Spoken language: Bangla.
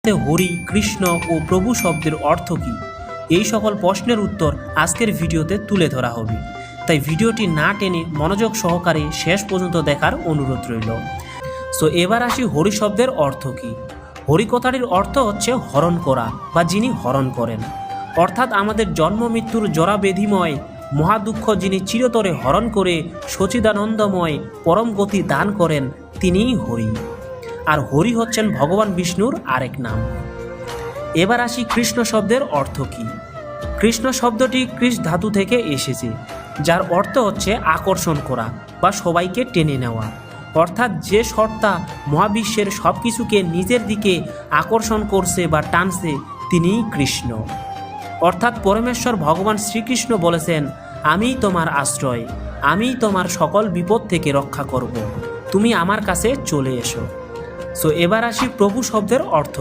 হরি, কৃষ্ণ ও প্রভু শব্দের অর্থ কী, এই সকল প্রশ্নের উত্তর আজকের ভিডিওতে তুলে ধরা হবে। তাই ভিডিওটি না টেনে মনোযোগ সহকারে শেষ পর্যন্ত দেখার অনুরোধ রইল। সো এবার আসি হরি শব্দের অর্থ কী। হরি কথাটির অর্থ হচ্ছে হরণ করা বা যিনি হরণ করেন, অর্থাৎ আমাদের জন্ম মৃত্যুর জরাবেধিময় মহাদুঃখ যিনি চিরতরে হরণ করে সচিদানন্দময় পরম গতি দান করেন, তিনিই হরি। আর হরি হচ্ছেন ভগবান বিষ্ণুর আরেক নাম। এবার আসি কৃষ্ণ শব্দের অর্থ কী। কৃষ্ণ শব্দটি কৃষ ধাতু থেকে এসেছে, যার অর্থ হচ্ছে আকর্ষণ করা বা সবাইকে টেনে নেওয়া, অর্থাৎ যে সত্তা মহাবিশ্বের সব কিছুকে নিজের দিকে আকর্ষণ করছে বা টানছে, তিনিই কৃষ্ণ। অর্থাৎ পরমেশ্বর ভগবান শ্রীকৃষ্ণ বলেছেন, আমিই তোমার আশ্রয়, আমিই তোমার সকল বিপদ থেকে রক্ষা করব, তুমি আমার কাছে চলে এসো। সো এবার আসি প্রভু শব্দের অর্থ কী।